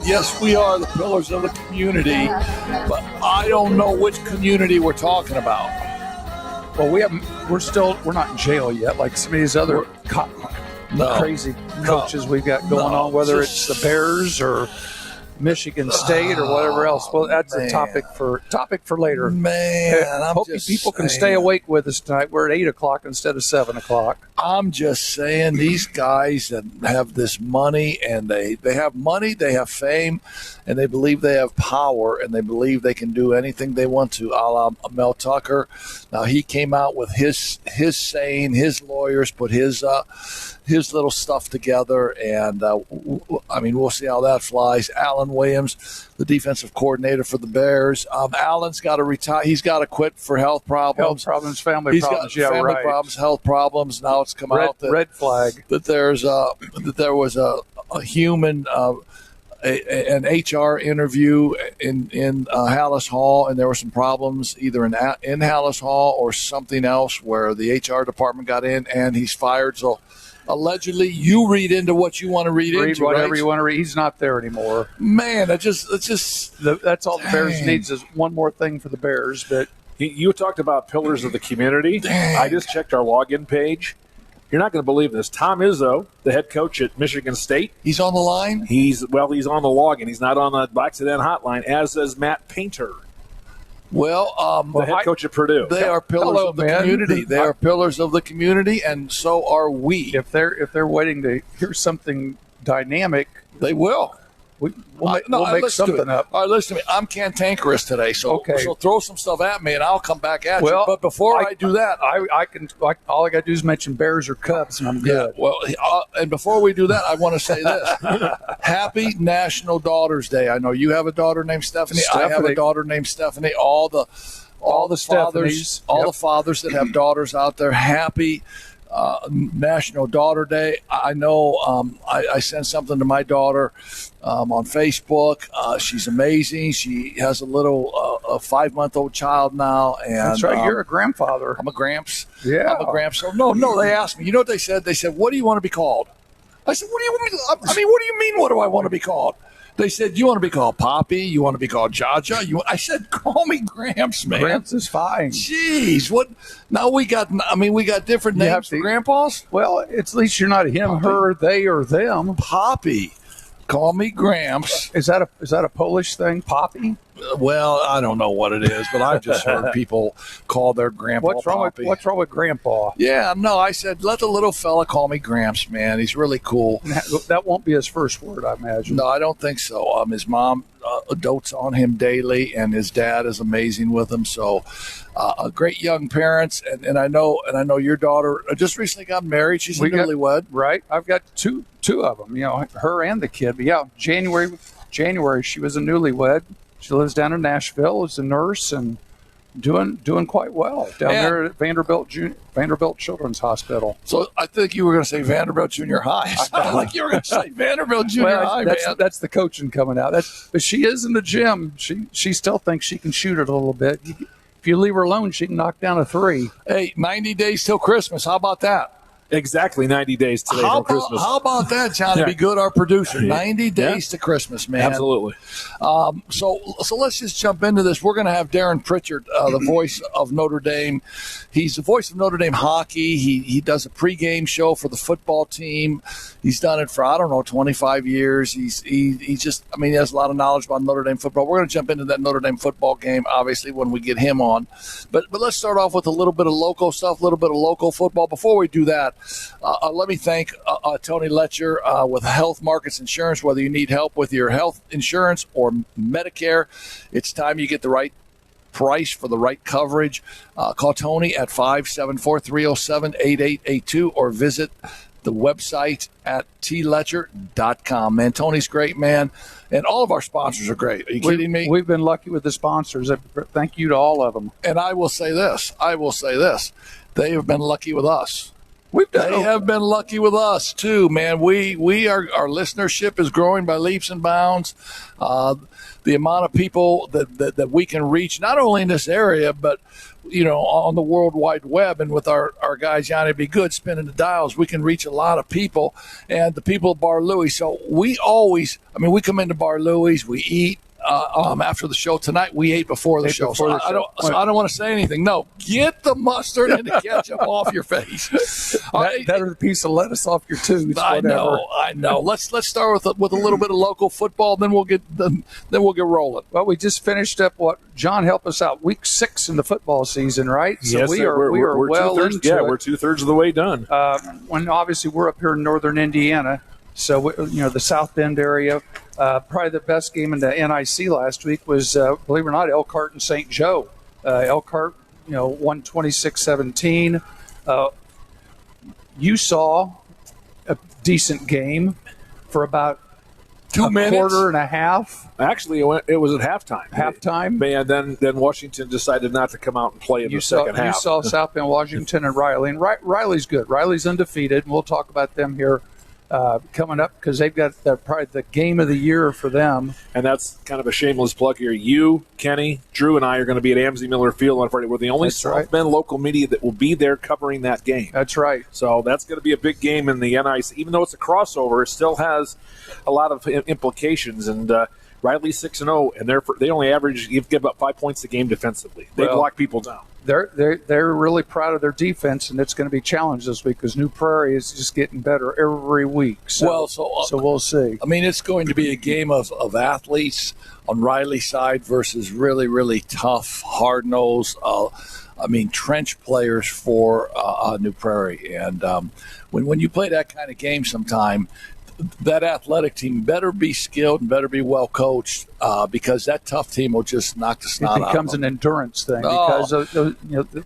Yes, we are the pillars of the community, but I don't know which community we're talking about. Well, we're not in jail yet, like some of these other crazy coaches we've got going on, whether it's the Bears or Michigan State or whatever else. Well, that's a topic for later. Man, I hope you people can stay awake with us tonight. We're at 8:00 instead of 7:00. I'm just saying, these guys that have this money, and they have money, they have fame, and they believe they have power, and they believe they can do anything they want to, a la Mel Tucker. Now, he came out with his saying, his lawyers put his little stuff together, and we'll see how that flies. Alan Williams, the defensive coordinator for the Bears. Alan's got to retire. He's got to quit for health problems. Family problems. Got family problems, health problems. Now it's come out that red flag that there was a human. An HR interview in Hallis Hall, and there were some problems either in Hallis Hall or something else where the HR department got in, and he's fired. So allegedly, you read into what you want to read into. Whatever right? you want to read. He's not there anymore. Man, that's all the Bears needs is one more thing for the Bears. But you talked about pillars of the community. Dang. I just checked our login page. You're not going to believe this. Tom Izzo, the head coach at Michigan State. He's on the line? He's on the login. He's not on the Black Sedan hotline, as is Matt Painter. Well, the head coach at Purdue. They are pillars of the community. They are pillars of the community, and so are we. If they're waiting to hear something dynamic, they will. We'll make something up. All right, listen to me. I'm cantankerous today, so throw some stuff at me, and I'll come back at you. But before I do that, all I got to do is mention Bears or Cubs, and I'm good. Well, and before we do that, I want to say this: Happy National Daughters Day. I know you have a daughter named Stephanie. I have a daughter named Stephanie. All the fathers, the fathers that have daughters out there. Happy National Daughter Day. I know I sent something to my daughter on Facebook. She's amazing. She has a little a 5-month-old child now. And that's right. You're a grandfather. I'm a gramps. Yeah. I'm a gramps. So no, they asked me. You know what they said? They said, what do you want to be called? I said, what do you mean, what do I want to be called? They said, you want to be called Poppy? You want to be called Jaja? I said, call me Gramps, man. Gramps is fine. Jeez, what? Now we got different names for grandpas? Well, at least you're not him, Poppy. her, they, or them. Poppy. Call me Gramps. Is that a Polish thing, Poppy? Well, I don't know what it is, but I've just heard people call their grandpa Poppy. What's wrong with Grandpa? Yeah, no, I said, let the little fella call me Gramps, man. He's really cool. That won't be his first word, I imagine. No, I don't think so. His mom dotes on him daily, and his dad is amazing with him. So, great young parents, and I know your daughter just recently got married. She's a newlywed, right? I've got two of them. Her and the kid. But yeah, January she was a newlywed. She lives down in Nashville. Is a nurse and doing quite well down there at Vanderbilt Children's Hospital. So I think you were going to say Vanderbilt Junior High. I sounded like you were going to say Vanderbilt Junior High. That's the coaching coming out. But she is in the gym. She still thinks she can shoot it a little bit. If you leave her alone, she can knock down a 3. Hey, 90 days till Christmas. How about that? Exactly 90 days today from Christmas. How about that, Johnny Be Good, our producer? 90 days to Christmas, man. Absolutely. So let's just jump into this. We're going to have Darin Pritchett, the voice of Notre Dame. He's the voice of Notre Dame hockey. He does a pregame show for the football team. He's done it for, 25 years. He has a lot of knowledge about Notre Dame football. We're going to jump into that Notre Dame football game, obviously, when we get him on. But let's start off with a little bit of local stuff, a little bit of local football. Before we do that, let me thank Tony Letcher with Health Markets Insurance. Whether you need help with your health insurance or Medicare, it's time you get the right price for the right coverage. Call Tony at 574-307-8882 or visit the website at tletcher.com. Man, Tony's great, man. And all of our sponsors are great. Are you kidding me? We've been lucky with the sponsors. Thank you to all of them. And I will say this. They have been lucky with us. They have been lucky with us too, man. Our listenership is growing by leaps and bounds. The amount of people that we can reach, not only in this area, but on the World Wide Web, and with our guys Johnny Be Good spinning the dials, we can reach a lot of people, and the people of Bar Louie. So we come into Bar Louie, we eat. After the show tonight, we ate before the show. I don't want to say anything. No, get the mustard and the ketchup off your face. Better the piece of lettuce off your tooth. I know. Let's start with a little bit of local football. Then we'll get rolling. Well, we just finished up John helped us out week 6 in the football season, right? So yes, we're well into it. Yeah, we're 2/3 of the way done. When obviously we're up here in northern Indiana, so the South Bend area. Probably the best game in the NIC last week was, believe it or not, Elkhart and St. Joe. Elkhart, won 26-17. You saw a decent game for about 2 minutes, quarter and a half. Actually, it was at halftime. Halftime, then Washington decided not to come out and play in the second half. You saw South Bend, Washington, and Riley. And Riley's good. Riley's undefeated, and we'll talk about them here coming up because they've got probably the game of the year for them. And that's kind of a shameless plug here. You, Kenny, Drew, and I are going to be at Amesy Miller Field on Friday. We're the only South Bend local media that will be there covering that game. That's right. So that's going to be a big game in the NIC. Even though it's a crossover, it still has a lot of implications. And Riley's 6-0, and they only average, you get about 5 points a game defensively. They block people down. They're really proud of their defense, and it's going to be challenged this week because New Prairie is just getting better every week. So we'll see. I mean, it's going to be a game of athletes on Riley's side versus really, really tough, hard-nosed, trench players for New Prairie. And when you play that kind of game sometime, that athletic team better be skilled and better be well coached because that tough team will just knock the snot out of them. It becomes an endance thing because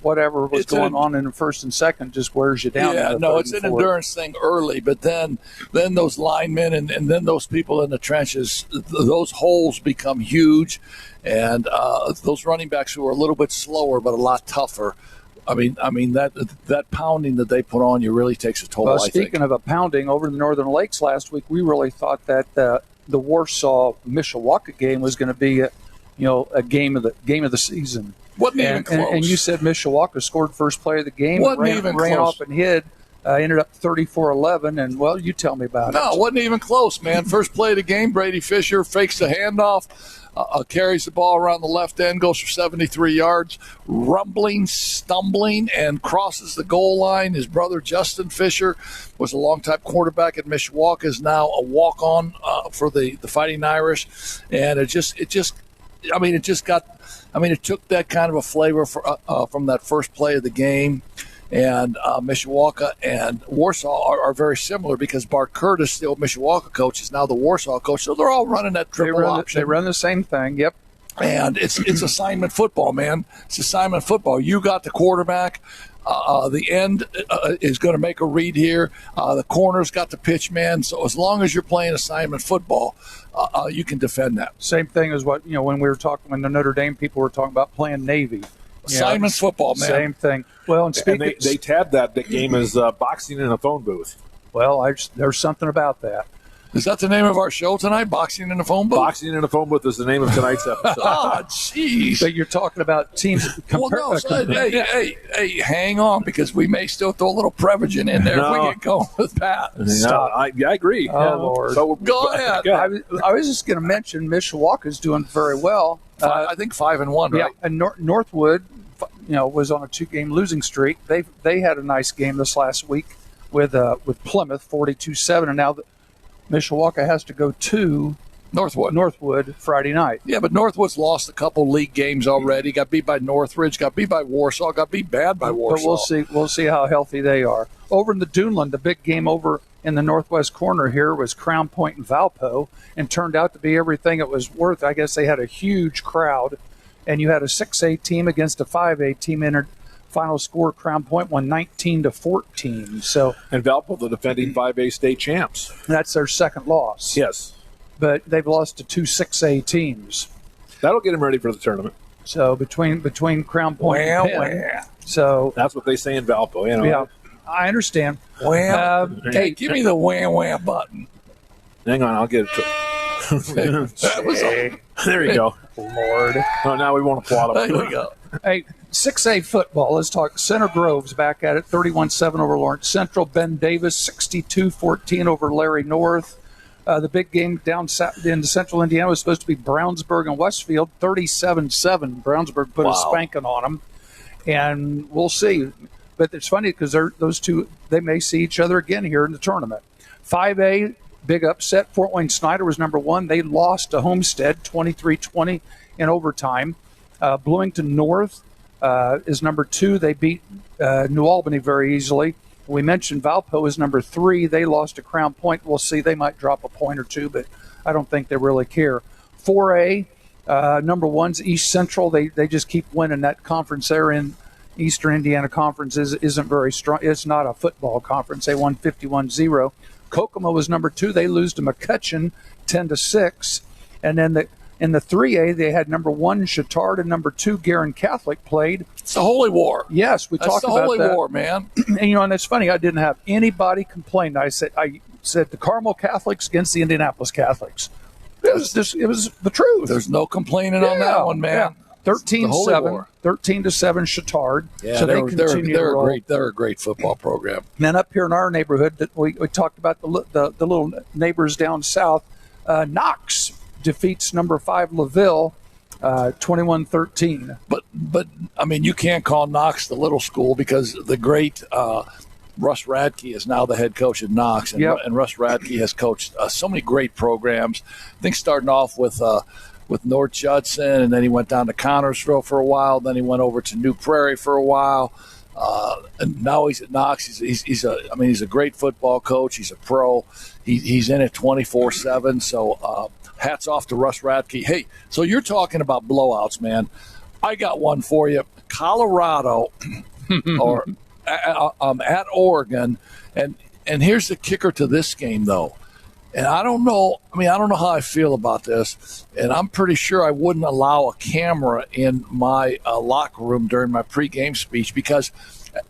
whatever was going on in the first and second just wears you down. Yeah, no, it's an endurance thing early, but then those linemen and then those people in the trenches, those holes become huge, and those running backs who are a little bit slower but a lot tougher. I mean that pounding that they put on you really takes a toll. Well, speaking of a pounding, over in the Northern Lakes last week, we really thought that the Warsaw Mishawaka game was going to be a game of the season. Wasn't even close. And you said Mishawaka scored first play of the game. Ran off and hid. Ended up 34-11, and, well, you tell me about it. No, it wasn't even close, man. First play of the game, Brady Fisher fakes the handoff, carries the ball around the left end, goes for 73 yards, rumbling, stumbling, and crosses the goal line. His brother, Justin Fisher, was a longtime quarterback at Mishawaka, is now a walk-on for the Fighting Irish, and it took that kind of a flavor from that first play of the game. And Mishawaka and Warsaw are very similar because Bart Curtis, the old Mishawaka coach, is now the Warsaw coach. So they're all running that triple option. They run the same thing, yep. And it's assignment football, man. It's assignment football. You got the quarterback. The end is going to make a read here. The corner's got the pitch man. So as long as you're playing assignment football, you can defend that. Same thing as when we were talking, when the Notre Dame people were talking about playing Navy. Assignment football, man. Same thing. Well, and they tabbed that game as boxing in a phone booth. Well, there's something about that. Is that the name of our show tonight? Boxing in a phone booth? Boxing in a phone booth is the name of tonight's episode. Oh, jeez. But you're talking about teams. Hey, hang on, because we may still throw a little Prevagen in there if we get going with that. Stop. I agree. Oh, Lord. So go ahead. I was just going to mention Mishawaka's doing very well. I think 5-1, right? Yeah, and Northwood, was on a 2-game losing streak. They had a nice game this last week with Plymouth, 42-7, and now Mishawaka has to go to Northwood Friday night. Yeah, but Northwood's lost a couple league games already. Got beat by Northridge, got beat by Warsaw, got beat bad by Warsaw. But we'll see how healthy they are. Over in the Duneland, the big game over in the northwest corner here was Crown Point and Valpo, and turned out to be everything it was worth. I guess they had a huge crowd, and you had a 6A team against a 5A team entered. Final score, Crown Point won 19-14. So, and Valpo, the defending 5A state champs. That's their second loss. Yes. But they've lost to 2 6A teams. That'll get them ready for the tournament. So between Crown Point and Penn. Well. So that's what they say in Valpo. Yeah. I understand. Wham. Hey, give me the wham button. Hang on, I'll get it. There you go. Lord. Oh, now we won't applaud them. There we go. Hey, 6A football. Let's talk. Center Grove's back at it, 31-7 over Lawrence Central. Ben Davis, 62-14 over Larry North. The big game down in Central Indiana was supposed to be Brownsburg and Westfield, 37-7. Brownsburg put a spanking on them. And we'll see. But it's funny because those two, they may see each other again here in the tournament. 5A, big upset. Fort Wayne Snyder was number 1. They lost to Homestead, 23-20 in overtime. Bloomington North is number 2. They beat New Albany very easily. We mentioned Valpo is number 3. They lost to Crown Point. We'll see. They might drop a point or two, but I don't think they really care. 4A, number 1's East Central. They just keep winning that conference there in Eastern Indiana Conference isn't very strong. It's not a football conference. They won 51-0. Kokomo was number 2. They lose to McCutcheon 10-6. And then in the 3A, they had number 1 Chittard and number 2 Garin Catholic played. It's the Holy War. Yes, we talked about that. It's the Holy War, man. And it's funny. I didn't have anybody complain. I said the Carmel Catholics against the Indianapolis Catholics. It was the truth. There's no complaining on that one, man. Yeah. 13-7 Chittard. Yeah, so they're a great football program. And then up here in our neighborhood, that we talked about the little neighbors down south. Knox defeats number 5 LaVille, 21-13. But I mean, you can't call Knox the little school because the great Russ Radke is now the head coach at Knox, and Russ Radke has coached so many great programs. I think starting off with North Judson, and then he went down to Connorsville for a while. Then he went over to New Prairie for a while, and now he's at Knox. He's a great football coach. He's a pro. He's in it 24/7. So hats off to Russ Radke. Hey, so you're talking about blowouts, man. I got one for you. Colorado or at Oregon, and here's the kicker to this game though. And I don't know how I feel about this, and I'm pretty sure I wouldn't allow a camera in my locker room during my pregame speech because,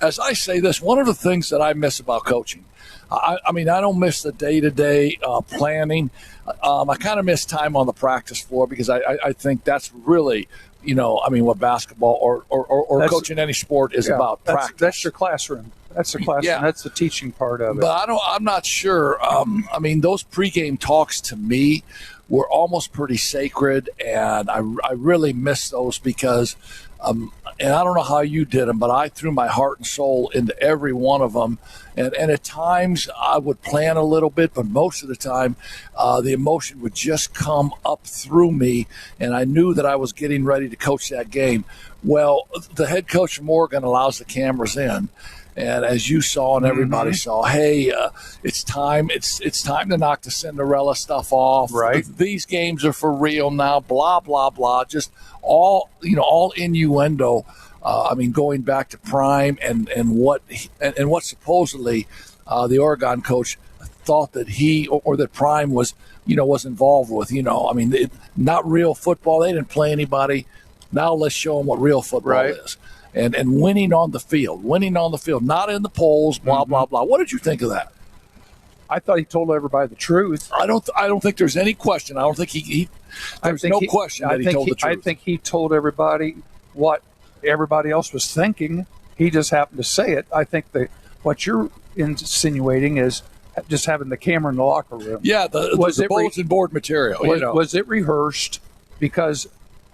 as I say this, one of the things that I miss about coaching, I don't miss the day-to-day planning. I kind of miss time on the practice floor because I think that's really, what basketball or coaching any sport is about, practice. That's your classroom. That's the classroom. Yeah. That's the teaching part of it. But I'm not sure. Those pregame talks to me were almost pretty sacred, and I really miss those because, and I don't know how you did them, but I threw my heart and soul into every one of them. And at times I would plan a little bit, but most of the time the emotion would just come up through me, and I knew that I was getting ready to coach that game. Well, the head coach from Oregon allows the cameras in. And as you saw and everybody saw, hey, it's time. It's time to knock the Cinderella stuff off. Right. These games are for real now. Blah blah blah. Just all innuendo. Going back to Prime and what supposedly the Oregon coach thought that he or that Prime was involved with. Not real football. They didn't play anybody. Now let's show them what real football is. And winning on the field, not in the polls, blah, blah, blah. What did you think of that? I thought he told everybody the truth. I don't think there's any question. I don't think there's no question that he told the truth. I think he told everybody what everybody else was thinking. He just happened to say it. I think what you're insinuating is just having the camera in the locker room. Yeah, the bulletin board material. Was it rehearsed? Because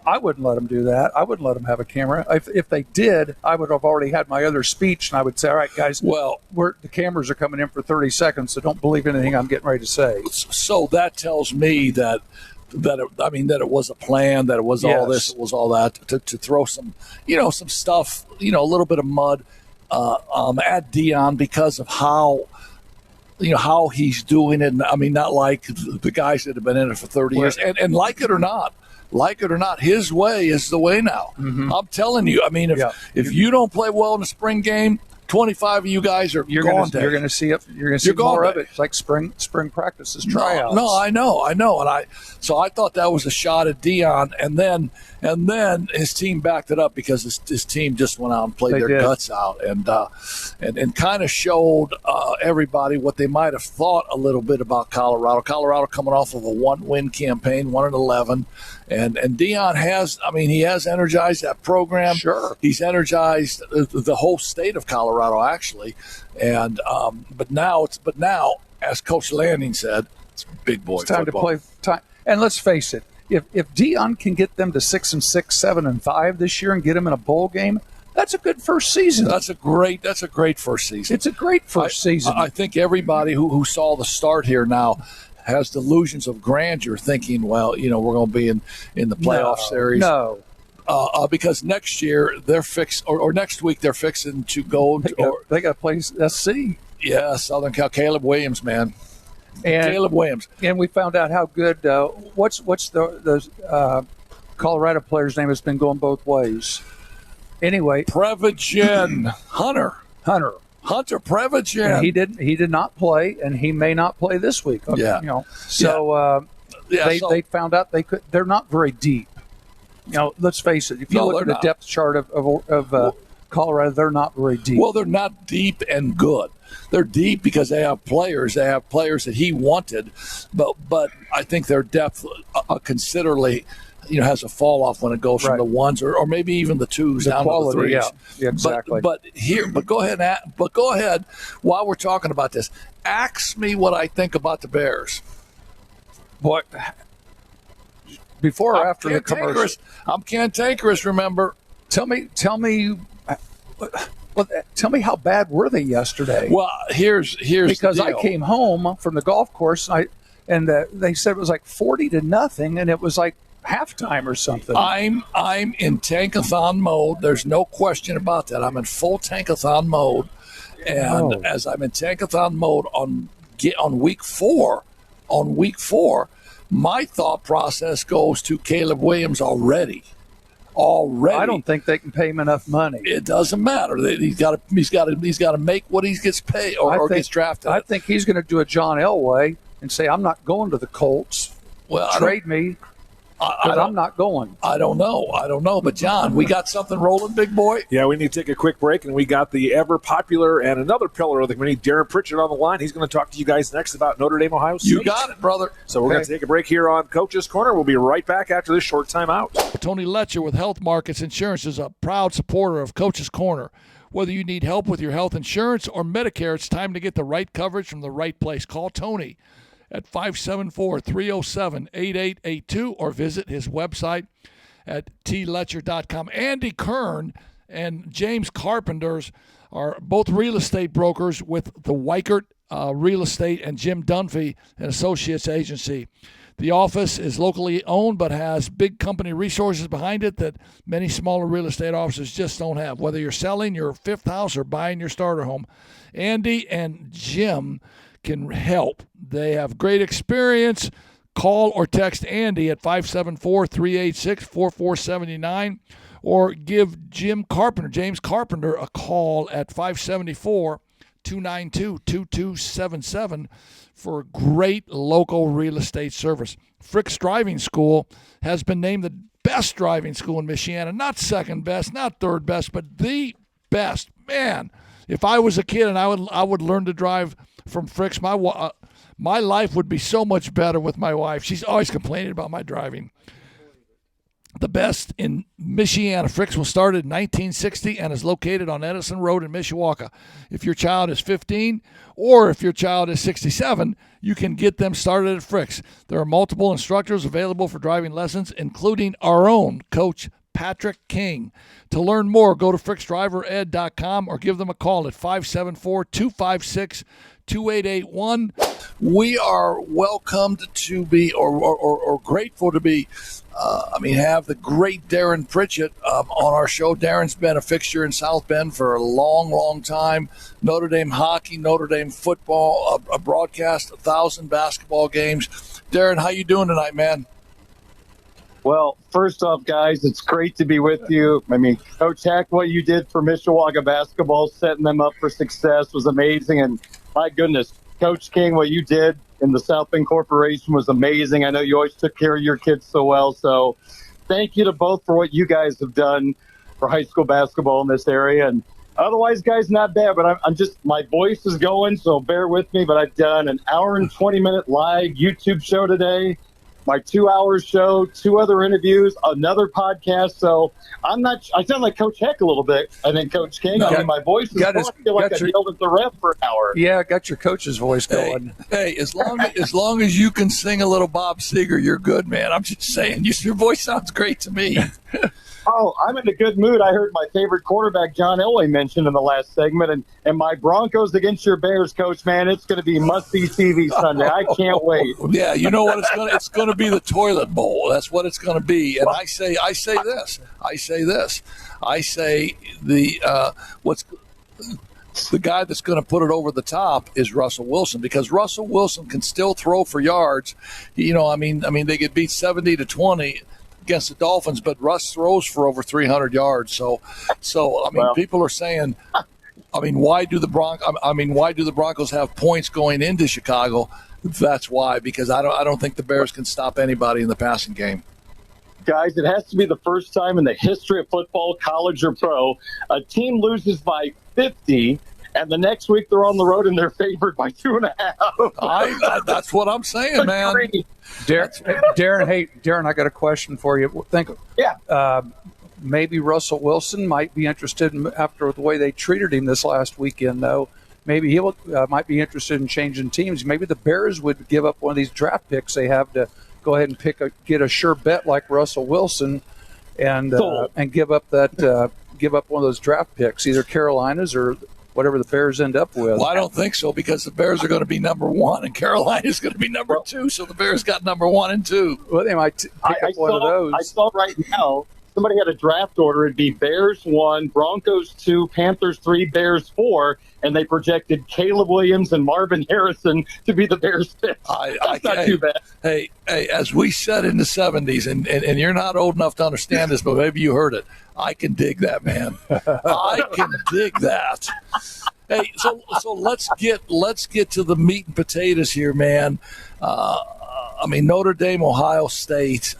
I wouldn't let them do that. I wouldn't let them have a camera. If they did, I would have already had my other speech, and I would say, all right, guys, the cameras are coming in for 30 seconds, so don't believe anything I'm getting ready to say. So that tells me that it was a plan, that it was all this, it was all that, to throw some stuff, a little bit of mud at Dion because of how he's doing it. Not like the guys that have been in it for 30 years. And like it or not, his way is the way now. Mm-hmm. I'm telling you, if you don't play well in the spring game, 25 of you guys are gone. You're going to see it. You're going to see more of it. It's like spring practices, tryouts. No, I know, and so I thought that was a shot at Deion, and then his team backed it up because his team just went out and played their guts out, and kind of showed everybody what they might have thought a little bit about Colorado. Colorado coming off of a 1-win campaign, 1-11. And Deion has energized that program. Sure, he's energized the whole state of Colorado, actually. And but now, as Coach Lanning said, it's big boy. It's time football. to play. And let's face it, if Deion can get them to 6-6, 7-5 this year and get them in a bowl game, that's a good first season. That's a great first season. It's a great first season. I think everybody who saw the start here now has delusions of grandeur, thinking, well, we're going to be in the playoff series. No. Because next year they're fixed, or next week they're fixing to go. They got to play SC. Yeah, Southern Cal. Caleb Williams, man. Caleb Williams. And we found out how good. What's the Colorado player's name has been going both ways. Anyway, Prevagen Hunter Prevagen. And he did not play, and he may not play this week. Yeah. They found out they're not very deep. Let's face it. If you look at the depth chart of Colorado, they're not very deep. Well, they're not deep and good. They're deep because they have players. They have players that he wanted, but I think their depth considerably, has a fall off when it goes from the ones or maybe even the twos down to the threes. Yeah, exactly. But go ahead. While we're talking about this, ask me what I think about the Bears. What? Before or after the commercial? I'm cantankerous. Remember? Tell me how bad were they yesterday? Well, here's because the deal. I came home from the golf course and they said it was like 40-0, and it was like halftime or something. I'm in tankathon mode. There's no question about that. I'm in full tankathon mode, and as I'm in tankathon mode on week four, my thought process goes to Caleb Williams already. I don't think they can pay him enough money. It doesn't matter. He's got to make what he gets paid or gets drafted. I think he's going to do a John Elway and say, "I'm not going to the Colts. Well, trade me." I'm not going. I don't know. But, John, we got something rolling, big boy? Yeah, we need to take a quick break, and we got the ever-popular and another pillar of the community, Darin Pritchett, on the line. He's going to talk to you guys next about Notre Dame Ohio State. You got it, brother. So we're going to take a break here on Coach's Corner. We'll be right back after this short timeout. Tony Letcher with Health Markets Insurance is a proud supporter of Coach's Corner. Whether you need help with your health insurance or Medicare, it's time to get the right coverage from the right place. Call Tony at 574-307-8882 or visit his website at tletcher.com. Andy Kern and James Carpenters are both real estate brokers with the Weichert Real Estate and Jim Dunfee and Associates Agency. The office is locally owned but has big company resources behind it that many smaller real estate offices just don't have. Whether you're selling your fifth house or buying your starter home, Andy and Jim can help. They have great experience. Call or text Andy at 574-386-4479 or give James Carpenter, a call at 574-292-2277 for great local real estate service. Frick's Driving School has been named the best driving school in Michiana. Not second best, not third best, but the best. Man, if I was a kid and I would learn to drive from Frick's, my life would be so much better with my wife. She's always complaining about my driving. The best in Michiana. Frick's was started in 1960 and is located on Edison Road in Mishawaka. If your child is 15 or if your child is 67, you can get them started at Frick's. There are multiple instructors available for driving lessons, including our own Coach Patrick King. To learn more, go to fricksdrivered.com or give them a call at 574-256-2881. We are welcomed to be, or grateful to be, have the great Darin Pritchett on our show. Darin's been a fixture in South Bend for a long, long time. Notre Dame hockey, Notre Dame football, a broadcast 1,000 basketball games. Darin, how you doing tonight, man? Well, first off, guys, it's great to be with you. I mean, Coach Heck, what you did for Mishawaka basketball, setting them up for success was amazing. And my goodness, Coach King, what you did in the South Bend Corporation was amazing. I know you always took care of your kids so well. So thank you to both for what you guys have done for high school basketball in this area. And otherwise, guys, not bad, but I'm just, my voice is going, so bear with me. But I've done an hour and 20-minute live YouTube show today, my 2-hour show, 2 other interviews, another podcast. So I sound like Coach Heck a little bit. I think Coach King. I mean, my voice is going. I feel like I yelled at the ref for an hour. Yeah, got your coach's voice going. Hey, as long as you can sing a little Bob Seger, you're good, man. I'm just saying, your voice sounds great to me. Oh, I'm in a good mood. I heard my favorite quarterback, John Elway, mentioned in the last segment. And my Broncos against your Bears, Coach, man, it's going to be must-see TV Sunday. I can't wait. Yeah, you know what? It's going to be the toilet bowl. That's what it's going to be. And I say this. The guy that's going to put it over the top is Russell Wilson, because Russell Wilson can still throw for yards. You know, I mean, they get beat 70-20 against the Dolphins, but Russ throws for over 300 yards. So I mean, people are saying, I mean, why do the Broncos have points going into Chicago? That's why, because I don't think the Bears can stop anybody in the passing game. Guys, it has to be the first time in the history of football, college or pro, a team loses by 50, and the next week they're on the road and they're favored by 2.5. That's what I'm saying, man. Darin, I got a question for you. Maybe Russell Wilson might be interested after the way they treated him this last weekend, though. Maybe he might be interested in changing teams. Maybe the Bears would give up one of these draft picks they have to go ahead and get a sure bet like Russell Wilson, and give up one of those draft picks, either Carolina's or whatever the Bears end up with. Well, I don't think so, because the Bears are going to be number 1 and Carolina's going to be number 2. So the Bears got number 1 and 2. Well, they might pick up one of those. I saw right now somebody had a draft order. It'd be Bears 1, Broncos 2, Panthers 3, Bears 4, and they projected Caleb Williams and Marvin Harrison to be the Bears picks. That's not too bad. Hey, as we said in the 70s, and you're not old enough to understand this, but maybe you heard it. I can dig that, man. I can dig that. Hey, so let's get to the meat and potatoes here, man. I mean, Notre Dame, Ohio State.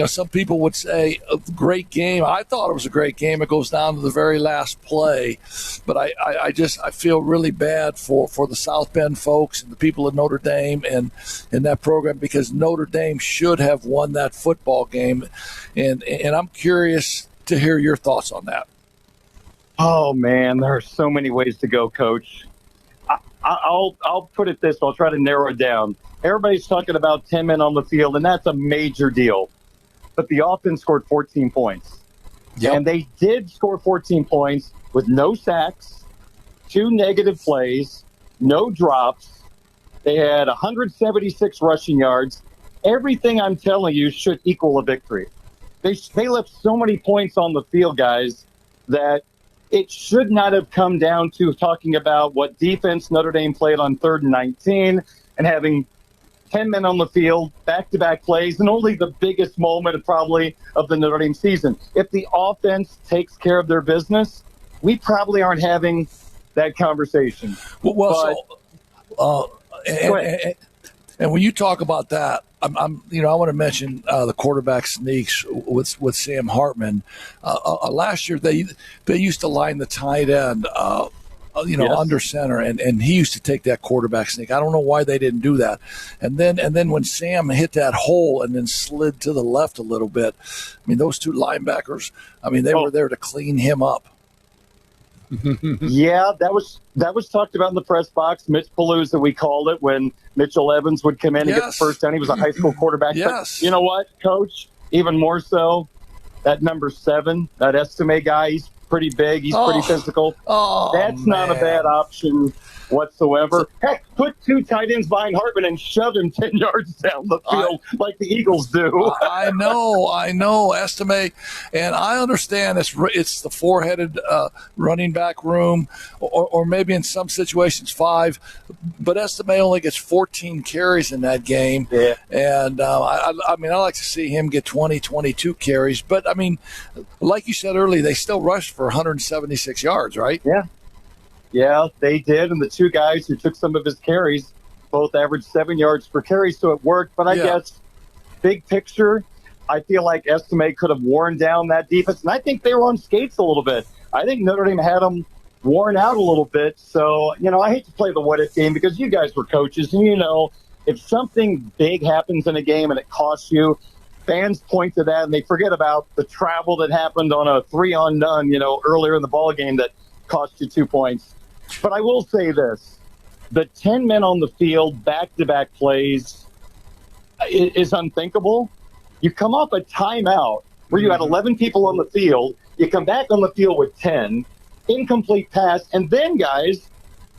Some people would say a great game. I thought it was a great game. It goes down to the very last play. But I feel really bad for the South Bend folks and the people at Notre Dame and in that program, because Notre Dame should have won that football game. And I'm curious to hear your thoughts on that. Oh, man, there are so many ways to go, Coach. I'll put it this way. I'll try to narrow it down. Everybody's talking about 10 men on the field, and that's a major deal. But the offense scored 14 points. Yep. And they did score 14 points with no sacks, 2 negative plays, no drops. They had 176 rushing yards. Everything I'm telling you should equal a victory. They left so many points on the field, guys, that it should not have come down to talking about what defense Notre Dame played on 3rd and 19 and having 10 men on the field, back-to-back plays, and only the biggest moment probably of the Notre Dame season. If the offense takes care of their business, we probably aren't having that conversation. And when you talk about that, I want to mention the quarterback sneaks with Sam Hartman. Last year, they used to line the tight end, under center, and he used to take that quarterback sneak. I don't know why they didn't do that. And then when Sam hit that hole and then slid to the left a little bit, I mean, those 2 linebackers, I mean, they were there to clean him up. Yeah, that was talked about in the press box. Mitch Palooza, we called it, when Mitchell Evans would come in and get the first down. He was a high school quarterback. Yes. But you know what, Coach? Even more so, that number 7, that Estime guy, pretty big. He's pretty physical. That's not a bad option whatsoever. Heck, put 2 tight ends behind Hartman and shove him 10 yards down the field like the Eagles do. I know, Estime, and I understand it's the 4-headed running back room, or maybe in some situations 5, but Estime only gets 14 carries in that game. Yeah. And I like to see him get 20, 22 carries, but I mean, like you said earlier, they still rushed for 176 yards, right? Yeah, they did, and the 2 guys who took some of his carries both averaged 7 yards per carry, so it worked. But I guess, big picture, I feel like Estime could have worn down that defense, and I think they were on skates a little bit. I think Notre Dame had them worn out a little bit. So, I hate to play the what-if game because you guys were coaches, and if something big happens in a game and it costs you, fans point to that, and they forget about the travel that happened on a 3-on-none, earlier in the ball game that cost you 2 points. But I will say this, the 10 men on the field, back-to-back plays, is unthinkable. You come off a timeout where you had 11 people on the field, you come back on the field with 10, incomplete pass, and then, guys,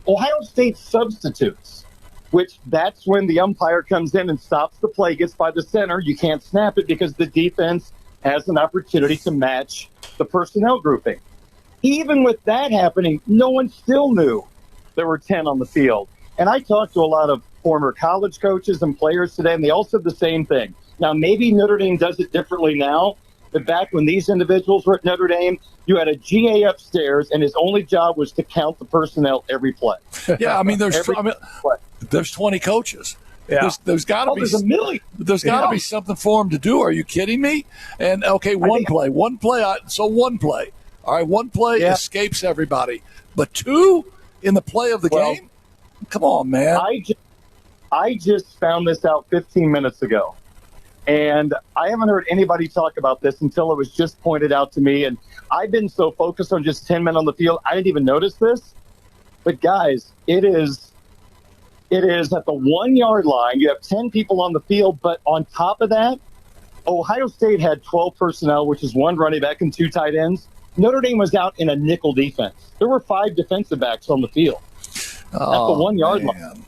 Ohio State substitutes, which that's when the umpire comes in and stops the play, gets by the center. You can't snap it because the defense has an opportunity to match the personnel grouping. Even with that happening, no one still knew there were 10 on the field. And I talked to a lot of former college coaches and players today, and they all said the same thing. Now, maybe Notre Dame does it differently now, but back when these individuals were at Notre Dame, you had a GA upstairs, and his only job was to count the personnel every play. Yeah, I mean, there's 20 coaches. Yeah. There's got to be there's a million. There's got to be something for him to do. Are you kidding me? And okay, one play. All right, one play escapes everybody, but 2 in the play of the game? Come on, man. I just found this out 15 minutes ago, and I haven't heard anybody talk about this until it was just pointed out to me, and I've been so focused on just 10 men on the field, I didn't even notice this. But, guys, it is at the 1-yard line. You have 10 people on the field, but on top of that, Ohio State had 12 personnel, which is 1 running back and 2 tight ends. Notre Dame was out in a nickel defense. There were 5 defensive backs on the field at the 1-yard line.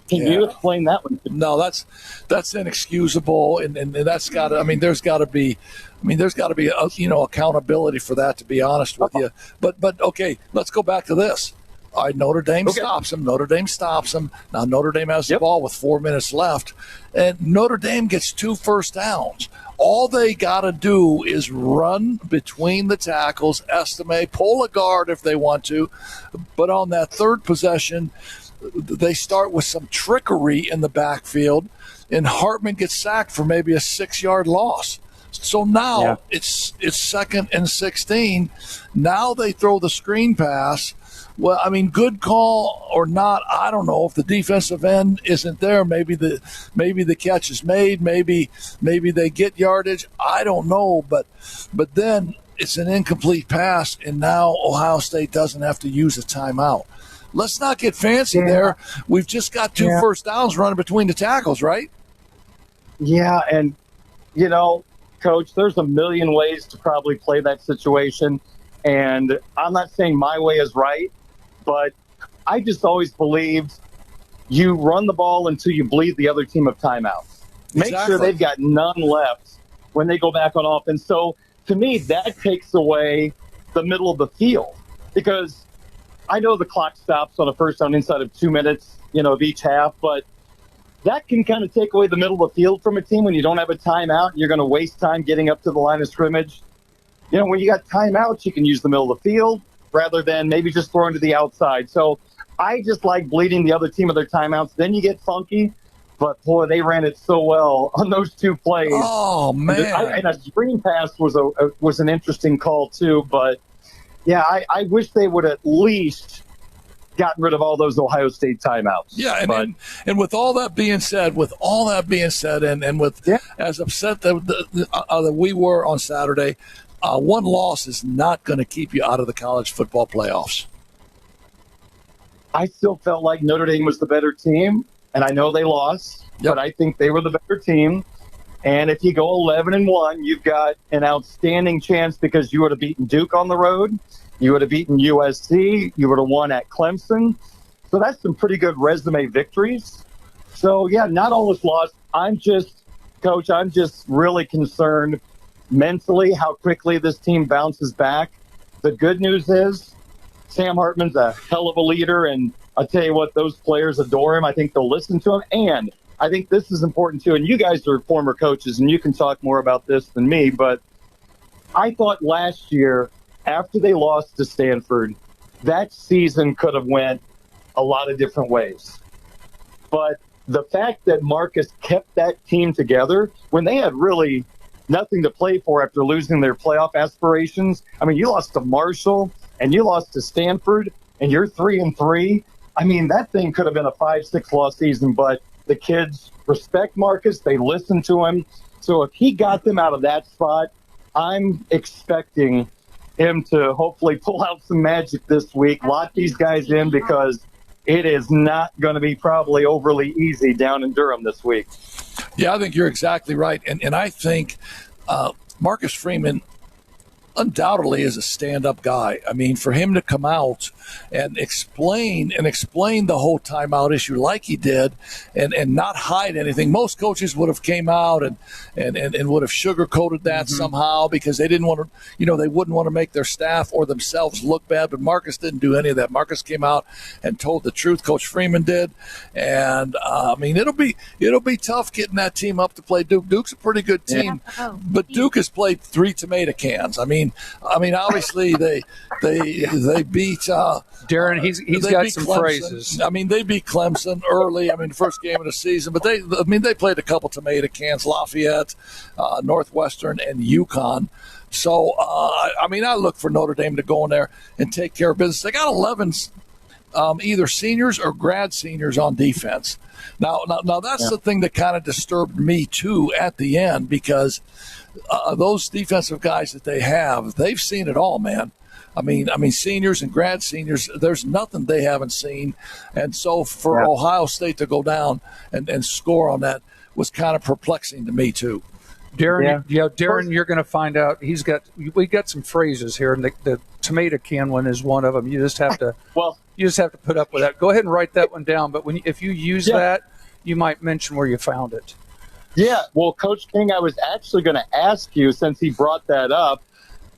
Can you explain that one? No, that's inexcusable, and that's got to. I mean, there's got to be accountability for that. To be honest with you, but okay, let's go back to this. All right, Notre Dame stops him. Now Notre Dame has the ball with 4 minutes left, and Notre Dame gets 2 first downs. All they got to do is run between the tackles, estimate, pull a guard if they want to. But on that 3rd possession, they start with some trickery in the backfield, and Hartman gets sacked for maybe a 6-yard loss. So now it's 2nd and 16. Now they throw the screen pass. Well, I mean, good call or not, I don't know. If the defensive end isn't there, maybe the catch is made. Maybe they get yardage. I don't know, but then it's an incomplete pass, and now Ohio State doesn't have to use a timeout. Let's not get fancy there. We've just got 2 first downs running between the tackles, right? Yeah, and Coach, there's a million ways to probably play that situation, and I'm not saying my way is right. But I just always believed you run the ball until you bleed the other team of timeouts. Make sure they've got none left when they go back on offense. So, to me, that takes away the middle of the field. Because I know the clock stops on a first down inside of 2 minutes, of each half. But that can kind of take away the middle of the field from a team when you don't have a timeout. You're going to waste time getting up to the line of scrimmage. When you got timeouts, you can use the middle of the field rather than maybe just throwing to the outside. So I just like bleeding the other team of their timeouts. Then you get funky. But, boy, they ran it so well on those 2 plays. Oh, man. And a screen pass was an interesting call, too. But, yeah, I wish they would at least gotten rid of all those Ohio State timeouts. Yeah, and with all that being said, and with as upset that we were on Saturday, 1 loss is not going to keep you out of the college football playoffs. I still felt like Notre Dame was the better team, and I know they lost, but I think they were the better team. And if you go 11-1, you've got an outstanding chance because you would have beaten Duke on the road. You would have beaten USC. You would have won at Clemson. So that's some pretty good resume victories. So, yeah, not all is lost. Coach, I'm just really concerned mentally how quickly this team bounces back. The good news is Sam Hartman's a hell of a leader, and I'll tell you what, those players adore him. I think they'll listen to him, and I think this is important too, and you guys are former coaches, and you can talk more about this than me, but I thought last year, after they lost to Stanford, that season could have went a lot of different ways. But the fact that Marcus kept that team together when they had really nothing to play for after losing their playoff aspirations. I mean, you lost to Marshall and you lost to Stanford and you're 3-3. I mean, that thing could have been a 5-6 loss season, but the kids respect Marcus. They listen to him. So if he got them out of that spot, I'm expecting him to hopefully pull out some magic this week, lock these guys in, because it is not going to be probably overly easy down in Durham this week. Yeah, I think you're exactly right. And I think Marcus Freeman undoubtedly is a stand-up guy. I mean, for him to come out and explain the whole timeout issue like he did and not hide anything. Most coaches would have came out and would have sugarcoated that somehow because they didn't want to, they wouldn't want to make their staff or themselves look bad. But Marcus didn't do any of that. Marcus came out and told the truth. Coach Freeman did. And, I mean, it'll be tough getting that team up to play Duke. Duke's a pretty good team. But Duke has played 3 tomato cans. I mean, obviously they beat Darin. He's got some Clemson. phrases. I mean, they beat Clemson early. I mean, first game of the season, but they played a couple tomato cans: Lafayette, Northwestern, and UConn. So, I mean, I look for Notre Dame to go in there and take care of business. They got 11 either seniors or grad seniors on defense. Now that's the thing that kind of disturbed me too at the end because those defensive guys that they have, they've seen it all, man. I mean, seniors and grad seniors, there's nothing they haven't seen. And so for Ohio State to go down and score on that was kind of perplexing to me too. Darin, Darin, you're going to find out. We got some phrases here, and the tomato can one is one of them. You just have to you just have to put up with that. Go ahead and write that one down. But if you use that, you might mention where you found it. Yeah, well, Coach King, I was actually going to ask you, since he brought that up,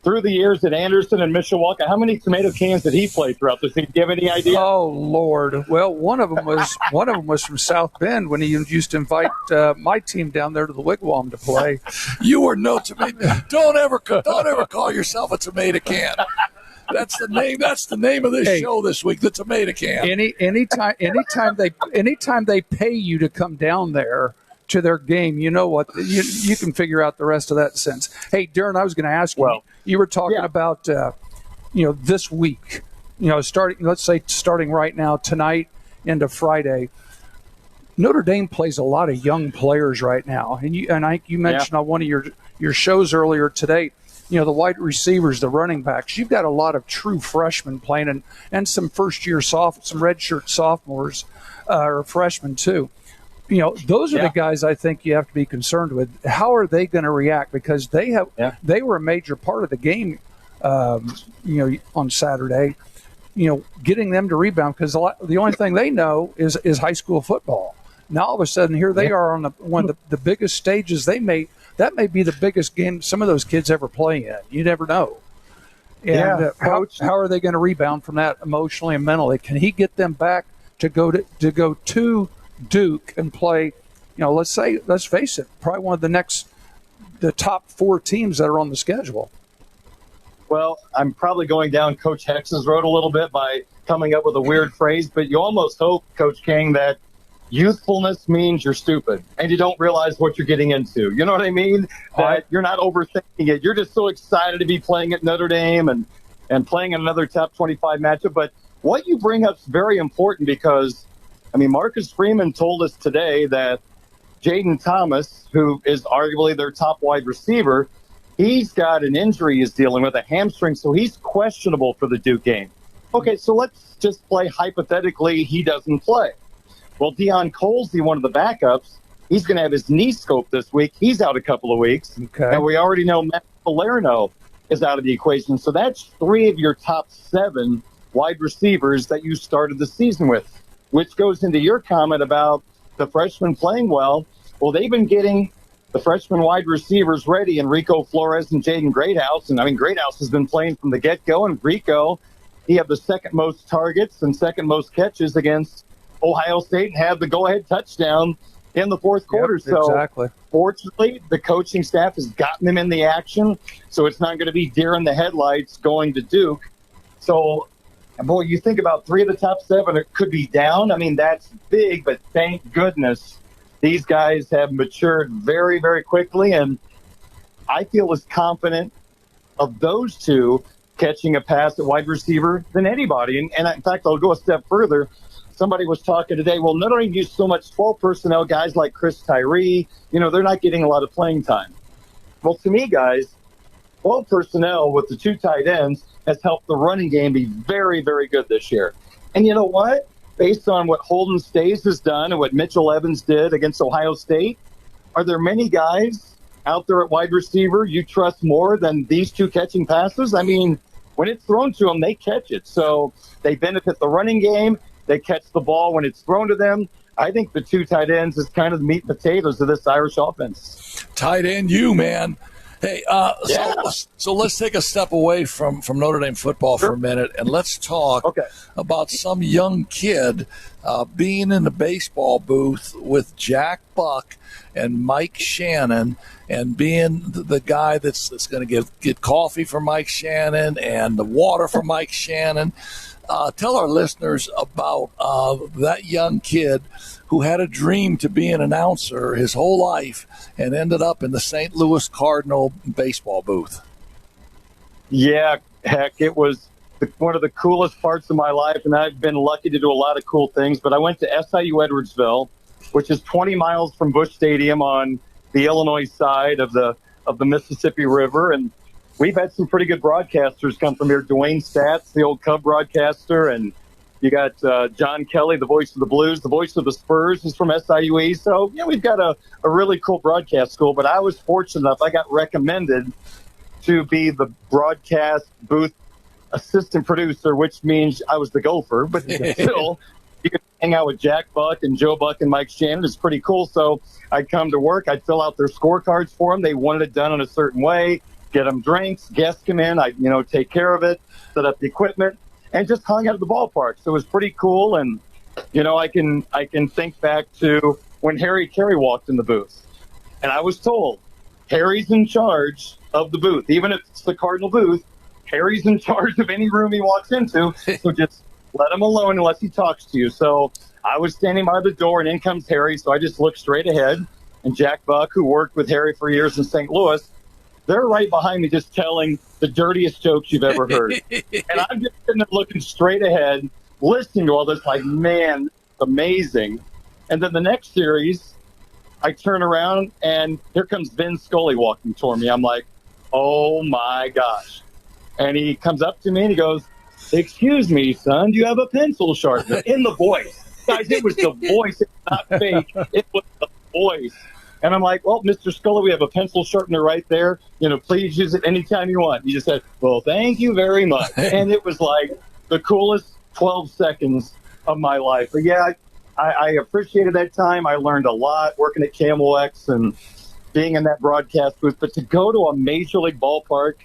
through the years at Anderson and Mishawaka, how many tomato cans did he play throughout the season? Do you have any idea? Oh Lord! Well, one of them was from South Bend when he used to invite my team down there to the Wigwam to play. You were no tomato. Don't ever call yourself a tomato can. That's the name. That's the name of this show this week. The Tomato Can. Anytime they pay you to come down there to their game, you know what? You can figure out the rest of that sentence. Hey, Darin, I was going to ask you. Well, you were talking about this week. Starting right now tonight into Friday. Notre Dame plays a lot of young players right now, and you mentioned on one of your shows earlier today. The wide receivers, the running backs. You've got a lot of true freshmen playing, and some first-year some redshirt sophomores or freshmen too. Those are the guys I think you have to be concerned with. How are they going to react? Because they were a major part of the game, on Saturday. Getting them to rebound because the only thing they know is high school football. Now all of a sudden here they are on one of the biggest stages that may be the biggest game some of those kids ever play in. You never know. And how are they going to rebound from that emotionally and mentally? Can he get them back to go to Duke and play? Let's face it, probably one of the top 4 teams that are on the schedule. Well, I'm probably going down Coach Hex's road a little bit by coming up with a weird phrase, but you almost hope, Coach King, that youthfulness means you're stupid and you don't realize what you're getting into. You know what I mean? That you're not overthinking it. You're just so excited to be playing at Notre Dame and playing in another top 25 matchup. But what you bring up is very important because, Marcus Freeman told us today that Jaden Thomas, who is arguably their top wide receiver, he's got an injury he's dealing with, a hamstring, so he's questionable for the Duke game. Okay, so let's just play hypothetically he doesn't play. Well, Deion Colsey, one of the backups, He's going to have his knee scoped this week. He's out a couple of weeks. Okay. And we already know Matt Palermo is out of the equation. So that's 3 of your top 7 wide receivers that you started the season with, which goes into your comment about the freshmen playing well. Well, they've been getting the freshman wide receivers ready, Enrico Flores and Jaden Greathouse. And, I mean, Greathouse has been playing from the get-go. And Rico, he had the second most targets and second most catches against Ohio State and had the go-ahead touchdown in the fourth quarter. Yep, so, exactly. Fortunately, the coaching staff has gotten them in the action, so it's not going to be deer in the headlights going to Duke. So, boy, you think about 3 of the top 7 it could be down. I mean, that's big, but thank goodness these guys have matured very, very quickly, and I feel as confident of those 2 catching a pass at wide receiver than anybody. And in fact, I'll go a step further. Somebody was talking today, well, Notre Dame used so much 12 personnel, guys like Chris Tyree, they're not getting a lot of playing time. Well, to me, guys, 12 personnel with the 2 tight ends has helped the running game be very, very good this year. And you know what? Based on what Holden Stays has done and what Mitchell Evans did against Ohio State, are there many guys out there at wide receiver you trust more than these 2 catching passes? I mean, when it's thrown to them, they catch it. So they benefit the running game. They catch the ball when it's thrown to them. I think the 2 tight ends is kind of the meat and potatoes of this Irish offense. Tight end, man. Hey, so let's take a step away from Notre Dame football for a minute, and let's talk about some young kid being in the baseball booth with Jack Buck and Mike Shannon, and being the guy that's going to get coffee for Mike Shannon and the water for Mike Shannon. Tell our listeners about that young kid who had a dream to be an announcer his whole life and ended up in the St. Louis Cardinal baseball booth. Yeah, heck, it was one of the coolest parts of my life, and I've been lucky to do a lot of cool things. But I went to SIU Edwardsville, which is 20 miles from Busch Stadium on the Illinois side of the Mississippi River, and we've had some pretty good broadcasters come from here. Dwayne Statz, the old Cub broadcaster, and you got John Kelly, the voice of the Blues, the voice of the Spurs is from SIUE. So, we've got a really cool broadcast school. But I was fortunate enough, I got recommended to be the broadcast booth assistant producer, which means I was the gopher. But still, you could hang out with Jack Buck and Joe Buck and Mike Shannon. It's pretty cool. So I'd come to work. I'd fill out their scorecards for them. They wanted it done in a certain way. Get them drinks, guests come in, I take care of it, set up the equipment, and just hung out at the ballpark. So it was pretty cool. And I can think back to when Harry Carey walked in the booth, and I was told Harry's in charge of the booth, even if it's the Cardinal booth. Harry's in charge of any room he walks into, so just let him alone unless he talks to you. So I was standing by the door, and in comes Harry. So I just looked straight ahead, and Jack Buck, who worked with Harry for years in St. Louis. They're right behind me just telling the dirtiest jokes you've ever heard. And I'm just sitting there looking straight ahead, listening to all this like, man, amazing. And then the next series, I turn around, and here comes Vin Scully walking toward me. I'm like, oh, my gosh. And he comes up to me, and he goes, excuse me, son, do you have a pencil sharpener? In the voice. Guys, it was the voice. It's not fake. It was the voice. And I'm like, well, Mr. Scully, we have a pencil sharpener right there. Please use it anytime you want. He just said, well, thank you very much. And it was like the coolest 12 seconds of my life. But, yeah, I appreciated that time. I learned a lot working at Camel X and being in that broadcast booth. But to go to a major league ballpark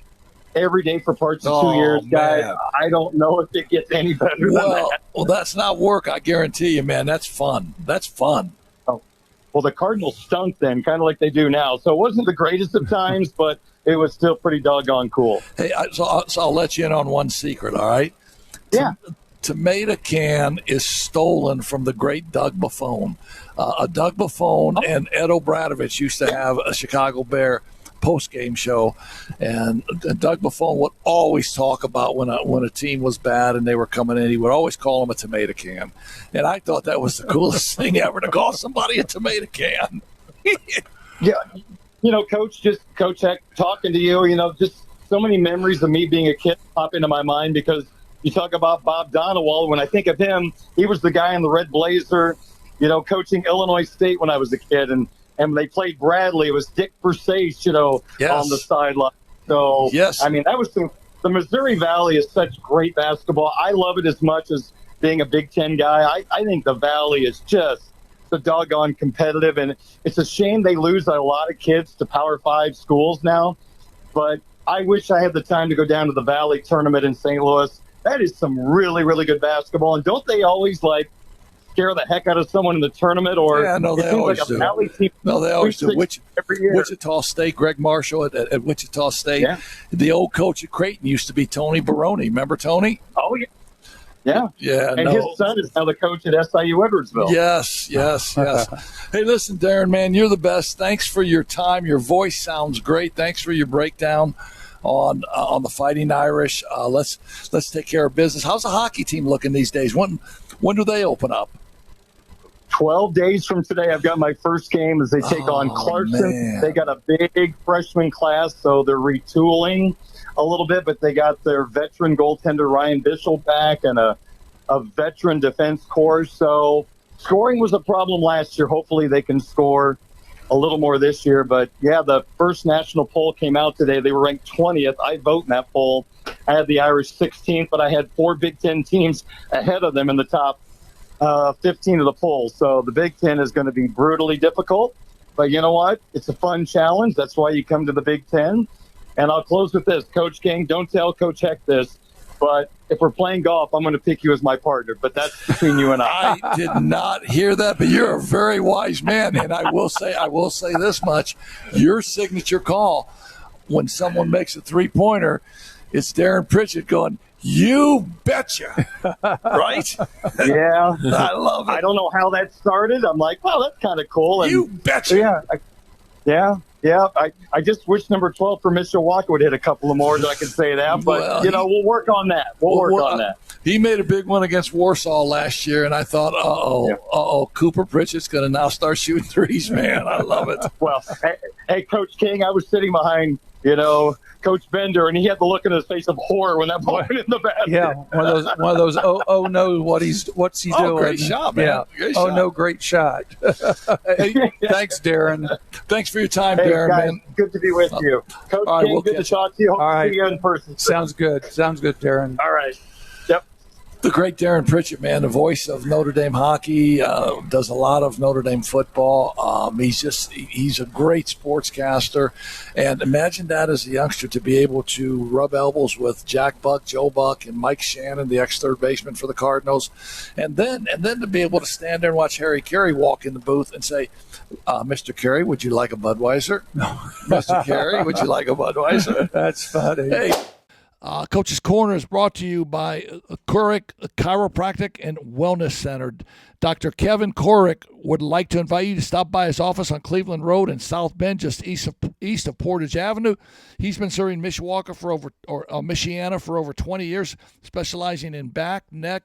every day for parts of 2 years, guys, I don't know if it gets any better than that. Well, that's not work, I guarantee you, man. That's fun. That's fun. Well, the Cardinals stunk then, kind of like they do now. So it wasn't the greatest of times, but it was still pretty doggone cool. Hey, so I'll let you in on one secret, all right? Yeah. Tomato can is stolen from the great Doug Buffone. Doug Buffone and Ed O'Bradovich used to have a Chicago Bear post-game show, and Doug Buffone would always talk about when a team was bad and they were coming in, he would always call them a tomato can. And I thought that was the coolest thing ever, to call somebody a tomato can. Yeah, Coach Heck, talking to you, just so many memories of me being a kid pop into my mind, because you talk about Bob Donewald. When I think of him, he was the guy in the red blazer, coaching Illinois State when I was a kid. And And when they played Bradley, it was Dick Versace, on the sideline. So, yes. I mean, that was the Missouri Valley is such great basketball. I love it as much as being a Big Ten guy. I think the Valley is just so doggone competitive, and it's a shame they lose a lot of kids to Power 5 schools now. But I wish I had the time to go down to the Valley tournament in St. Louis. That is some really, really good basketball. And don't they always, scare the heck out of someone in the tournament? Or yeah, no, they always do. Valley team no, they always do. Every year. Wichita State, Greg Marshall at Wichita State. Yeah. The old coach at Creighton used to be Tony Baroni. Remember Tony? Oh, yeah. Yeah. Yeah. And his son is now the coach at SIU Edwardsville. Yes. Hey, listen, Darin, man, you're the best. Thanks for your time. Your voice sounds great. Thanks for your breakdown on the Fighting Irish. Let's take care of business. How's the hockey team looking these days? When do they open up? 12 days from today, I've got my first game as they take on Clarkson. Man. They got a big freshman class, so they're retooling a little bit, but they got their veteran goaltender Ryan Bishop back and a veteran defense core. So scoring was a problem last year. Hopefully they can score a little more this year. But, yeah, the first national poll came out today. They were ranked 20th. I vote in that poll. I had the Irish 16th, but I had 4 Big Ten teams ahead of them in the top 15 of the poll. So the Big Ten is going to be brutally difficult. But you know what? It's a fun challenge. That's why you come to the Big Ten. And I'll close with this. Coach King, don't tell Coach Heck this, but if we're playing golf, I'm going to pick you as my partner. But that's between you and I. I did not hear that, but you're a very wise man. And I will say this much. Your signature call when someone makes a three-pointer, it's Darin Pritchett going, "You betcha." Right? Yeah. I love it. I don't know how that started. I'm like, well, that's kind of cool. And You betcha. Yeah. I just wish number 12 for Mishawaka would hit a couple of more so I can say that. But, we'll work on that. We'll work on that. He made a big one against Warsaw last year, and I thought, Cooper Pritchett's going to now start shooting threes, man. I love it. Well, hey, Coach King, I was sitting behind, Coach Bender, and he had the look in his face of horror when that ball went in the basket. Yeah, one of those. Oh no, what's he doing? Great shot, man. Yeah. Great shot. No, great shot. Hey, thanks, Darin. Thanks for your time, Hey, Darin, guys, man. good to be with you. Coach All right, King, we'll good to catch talk to you. Hope All to right. see you in person. Sounds good, Darin. All right. Yep. The great Darin Pritchett, man, the voice of Notre Dame hockey, does a lot of Notre Dame football. He's a great sportscaster. And imagine that as a youngster to be able to rub elbows with Jack Buck, Joe Buck, and Mike Shannon, the ex-third baseman for the Cardinals. And then to be able to stand there and watch Harry Carey walk in the booth and say, Mr. Carey, would you like a Budweiser? No. Mr. Carey, would you like a Budweiser? That's funny. Hey. Coach's Corner is brought to you by Kaurich Chiropractic and Wellness Center. Dr. Kevin Kaurich would like to invite you to stop by his office on Cleveland Road in South Bend, just east of Portage Avenue. He's been serving Mishawaka Michiana for over 20 years, specializing in back, neck,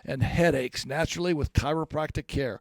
and headaches, naturally with chiropractic care.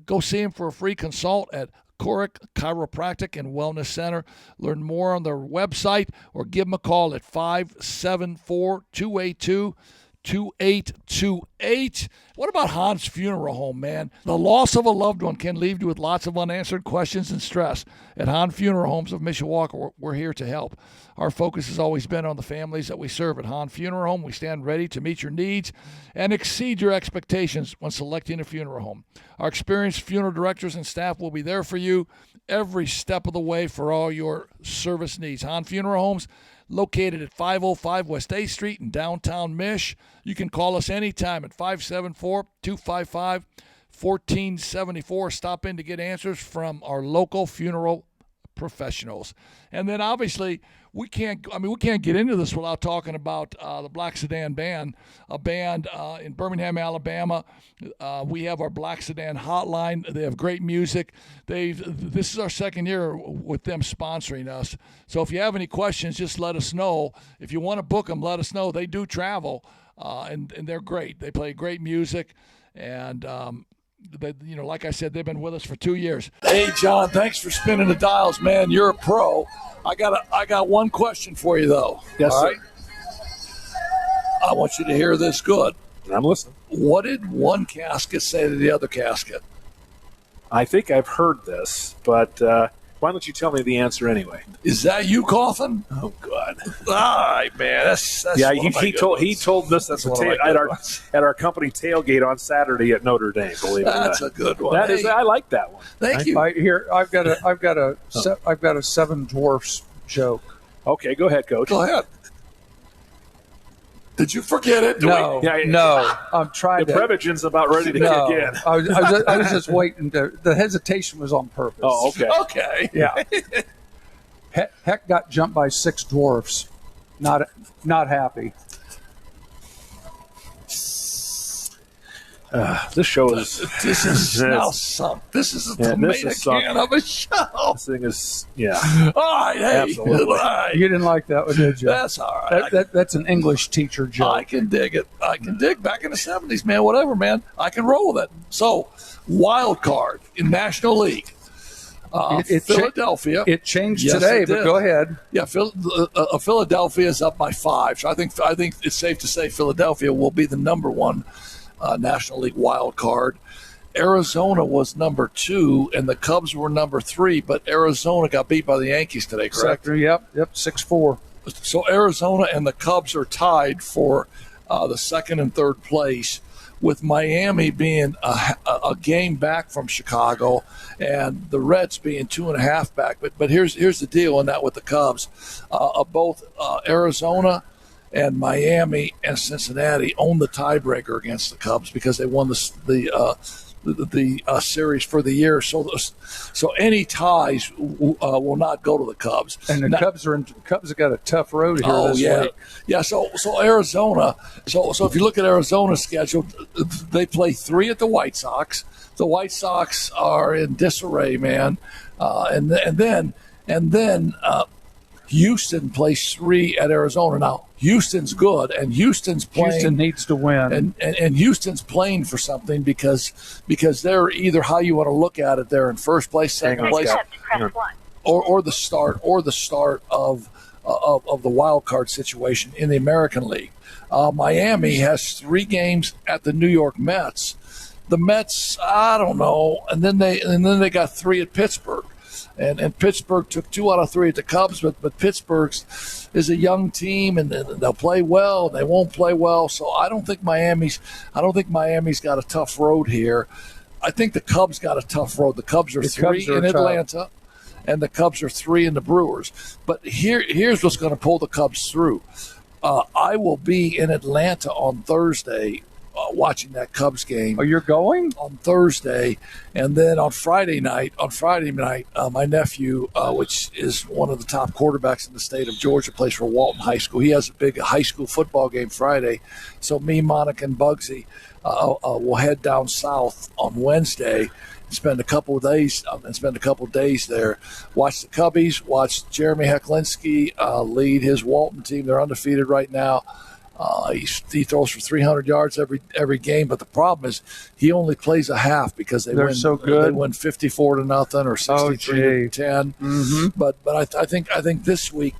Go see him for a free consult at Kaurich Chiropractic and Wellness Center. Learn more on their website or give them a call at 574-282-2828. What about Hahn's Funeral Home, man? The loss of a loved one can leave you with lots of unanswered questions and stress. At Hahn Funeral Homes of Mishawaka, we're here to help. Our focus has always been on the families that we serve. At Hahn Funeral Home, we stand ready to meet your needs and exceed your expectations when selecting a funeral home. Our experienced funeral directors and staff will be there for you every step of the way for all your service needs. Hahn Funeral Homes, located at 505 West 8th Street in downtown Mish. You can call us anytime at 574-255-1474. Stop in to get answers from our local funeral professionals. And then obviously we can't get into this without talking about the Black Sedan Band, a band in Birmingham, Alabama. We have our Black Sedan hotline. They have great music. This is our second year with them sponsoring us. So if you have any questions, just let us know. If you want to book them, let us know. They do travel, and they're great. They play great music, and like I said, they've been with us for 2 years. Hey, John, thanks for spinning the dials, man. You're a pro. I got one question for you, though. Yes, all sir. right? I want you to hear this good. I'm listening. What did one casket say to the other casket? I think I've heard this, but why don't you tell me the answer anyway? Is that you coughing? Oh God! All right, man. That's yeah. one of my He good told ones. us One of my at good ones. our company tailgate on Saturday at Notre Dame. Believe it or not. That's a good one. That is. Hey, I like that one. thank you. I've got a Seven Dwarfs joke. Okay, go ahead, Coach. Go ahead. Did you forget it? No, Yeah, no. I'm trying The to. Prevagen's about ready to No, kick in. I was just waiting. The hesitation was on purpose. Oh, okay. Okay. Yeah. Heck got jumped by 6 dwarfs. Not happy. This show is. This is now some. This is a tomato can of a show. This thing is. Yeah. All right, hey. Absolutely. All right. You didn't like that one, did you? That's all right. That's an English teacher joke. I can dig it. I can dig back in the 70s, man. Whatever, man. I can roll with it. So, wild card in National League. Philadelphia. It changed Yes, today, it but did. go ahead. Yeah, Philadelphia is up by 5. So I think it's safe to say Philadelphia will be the number 1 National League wild card. Arizona was number 2, and the Cubs were number 3. But Arizona got beat by the Yankees today, correct? Yep, 6-4. So Arizona and the Cubs are tied for the 2nd and 3rd place, with Miami being a game back from Chicago and the Reds being 2.5 back. But here's the deal on that with the Cubs. Both Arizona and Miami and Cincinnati own the tiebreaker against the Cubs because they won the series for the year. So any ties will not go to the Cubs. And the Cubs have got a tough road here this week. Yeah. So Arizona. So if you look at Arizona's schedule, they play 3 at the White Sox. The White Sox are in disarray, man. And then Houston plays 3 at Arizona. Now Houston's good, and Houston's playing. Houston needs to win, and Houston's playing for something because they're either how you want to look at it. They're in first place, second place, or the start of the wild card situation in the American League. Miami has 3 games at the New York Mets. The Mets, I don't know, and then they got 3 at Pittsburgh. And Pittsburgh took 2 out of 3 at the Cubs, but Pittsburgh's is a young team, and they'll play well, and they won't play well. So I don't think Miami's got a tough road here. I think the Cubs got a tough road. The Cubs are 3 in Atlanta, and the Cubs are 3 in the Brewers. But here's what's going to pull the Cubs through. I will be in Atlanta on Thursday watching that Cubs game. Oh, you're going? On Thursday. And then on Friday night, my nephew, which is one of the top quarterbacks in the state of Georgia, plays for Walton High School. He has a big high school football game Friday. So me, Monica, and Bugsy will head down south on Wednesday and spend a couple of days there. Watch the Cubbies, watch Jeremy Hecklinski lead his Walton team. They're undefeated right now. He throws for 300 yards every game, but the problem is he only plays a half because they're win so good. They win 54-0 or 63-10. Mm-hmm. But I think this week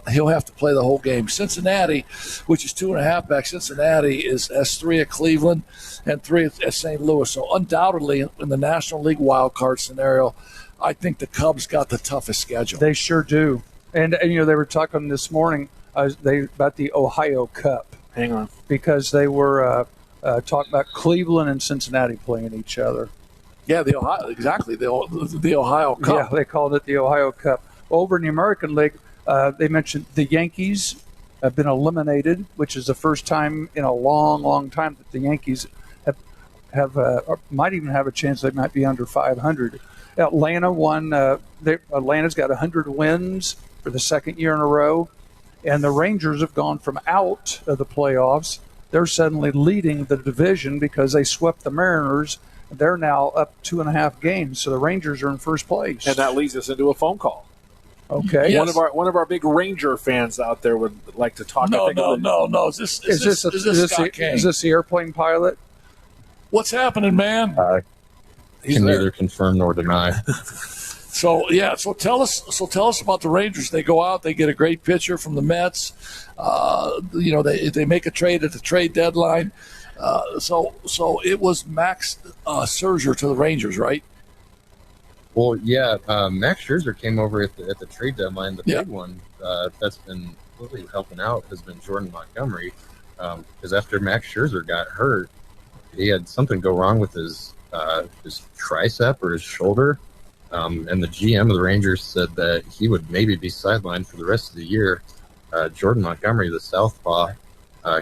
he'll have to play the whole game. Cincinnati, which is 2.5 back, Cincinnati has 3 at Cleveland and 3 at St. Louis. So undoubtedly in the National League wild card scenario, I think the Cubs got the toughest schedule. They sure do. And they were talking this morning about the Ohio Cup. Hang on. Because they were talking about Cleveland and Cincinnati playing each other. Yeah, the Ohio Cup. Yeah, they called it the Ohio Cup. Over in the American League, they mentioned the Yankees have been eliminated, which is the first time in a long, long time that the Yankees have might even have a chance they might be under 500. Atlanta won. Atlanta's got 100 wins for the 2nd year in a row. And the Rangers have gone from out of the playoffs. They're suddenly leading the division because they swept the Mariners. They're now up 2.5 games, so the Rangers are in first place. And that leads us into a phone call. Okay. Yes. One of our big Ranger fans out there would like to talk. No. Is this Scott King? Is this the airplane pilot? What's happening, man? He's can neither confirm nor deny. So tell us about the Rangers. They go out, they get a great pitcher from the Mets. They make a trade at the trade deadline. So it was Max Scherzer to the Rangers, right? Well, yeah, Max Scherzer came over at the trade deadline. The big one that's been really helping out has been Jordan Montgomery, because after Max Scherzer got hurt, he had something go wrong with his tricep or his shoulder, and the GM of the Rangers said that he would maybe be sidelined for the rest of the year. Jordan Montgomery, the southpaw,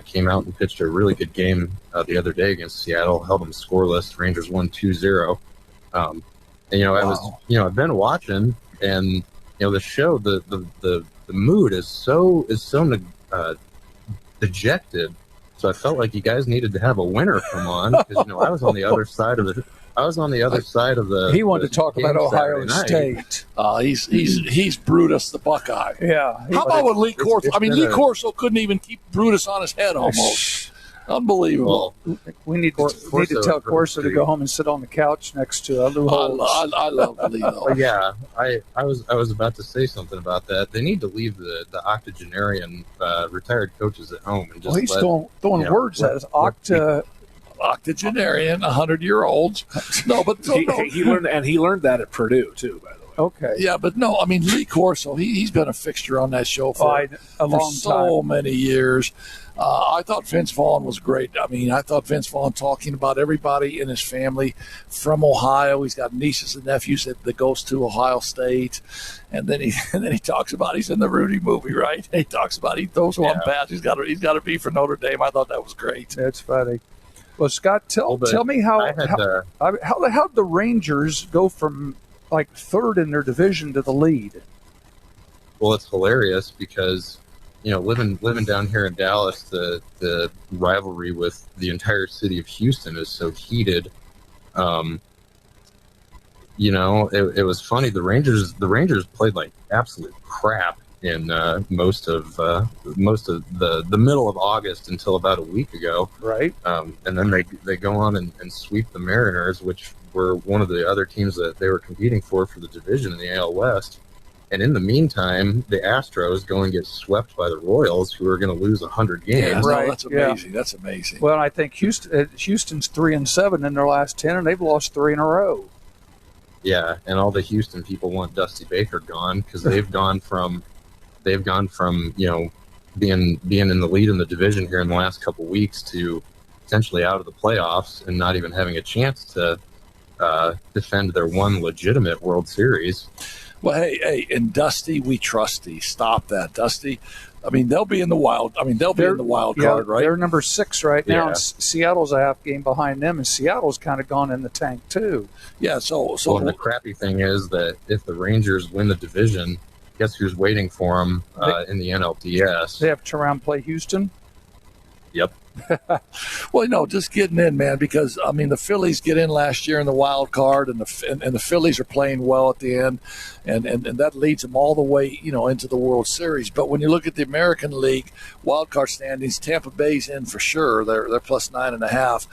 came out and pitched a really good game the other day against Seattle, held them scoreless. Rangers won 2-0. And, I've been watching, and the show, the mood is so dejected. So I felt like you guys needed to have a winner come on, because I was on the other side of the. He wanted to talk about Ohio State. He's Brutus the Buckeye. Yeah. How about with Lee Corso? Lee Corso couldn't even keep Brutus on his head almost. Unbelievable. We need to tell Corso to go home and sit on the couch next to Lou Holtz. I love Lee, though. Yeah, I was about to say something about that. They need to leave the octogenarian retired coaches at home and just. Well, he's throwing words at us. Octogenarian, 100-year-olds. No, but he learned that at Purdue too, by the way. Okay. Yeah, but no, Lee Corso, he's been a fixture on that show for a long so time. Many years. I thought Vince Vaughn was great. I thought Vince Vaughn talking about everybody in his family from Ohio. He's got nieces and nephews that goes to Ohio State, and then he talks about he's in the Rudy movie, right? He talks about he throws one pass. He's got to be for Notre Dame. I thought that was great. That's funny. Well, Scott, tell me how the Rangers go from like third in their division to the lead. Well, it's hilarious because living down here in Dallas, the rivalry with the entire city of Houston is so heated. It was funny. The Rangers played like absolute crap in most of the middle of August until about a week ago. Right. And then they go on and sweep the Mariners, which were one of the other teams that they were competing for the division in the AL West. And in the meantime, the Astros go and get swept by the Royals, who are going to lose 100 games. Yeah, right. That's amazing. Yeah. That's amazing. Well, I think Houston's 3-7 in their last 10, and they've lost 3 in a row. Yeah, and all the Houston people want Dusty Baker gone because they've gone from being in the lead in the division here in the last couple weeks to potentially out of the playoffs and not even having a chance to defend their one legitimate World Series. Well, hey, and Dusty, we trust thee. Stop that, Dusty. They'll be in the wild. In the wild card, right? They're number 6 right now. And Seattle's a half game behind them, and Seattle's kind of gone in the tank too. Yeah. So and the crappy thing is that if the Rangers win the division, guess who's waiting for them in the NLDS? They have to turn around and play Houston. Yep. Well, just getting in, man, because the Phillies get in last year in the wild card, and the Phillies are playing well at the end, and that leads them all the way, into the World Series. But when you look at the American League wild card standings, Tampa Bay's in for sure. They're plus 9.5.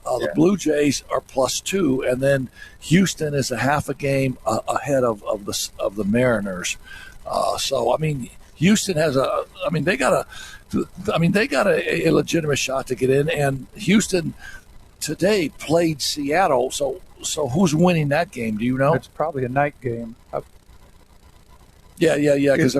The Blue Jays are plus 2, and then Houston is a half a game ahead of the Mariners. Houston has they got a legitimate shot to get in, and Houston today played Seattle. So who's winning that game? Do you know? It's probably a night game. Yeah. Because I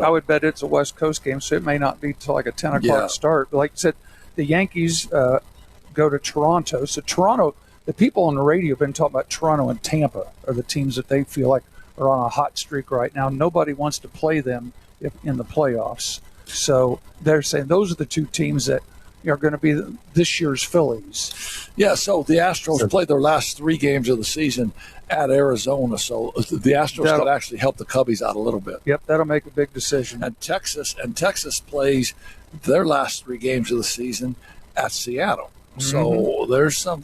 would bet it's a West Coast game, so it may not be till like a 10 o'clock start. But like I said, the Yankees go to Toronto. So Toronto, the people on the radio have been talking about Toronto and Tampa are the teams that they feel like are on a hot streak right now. Nobody wants to play them in the playoffs. So they're saying those are the 2 teams that are going to be this year's Phillies. Yeah, so the Astros played their last 3 games of the season at Arizona. So the Astros could actually help the Cubbies out a little bit. Yep, that'll make a big decision. And Texas plays their last 3 games of the season at Seattle. So there's some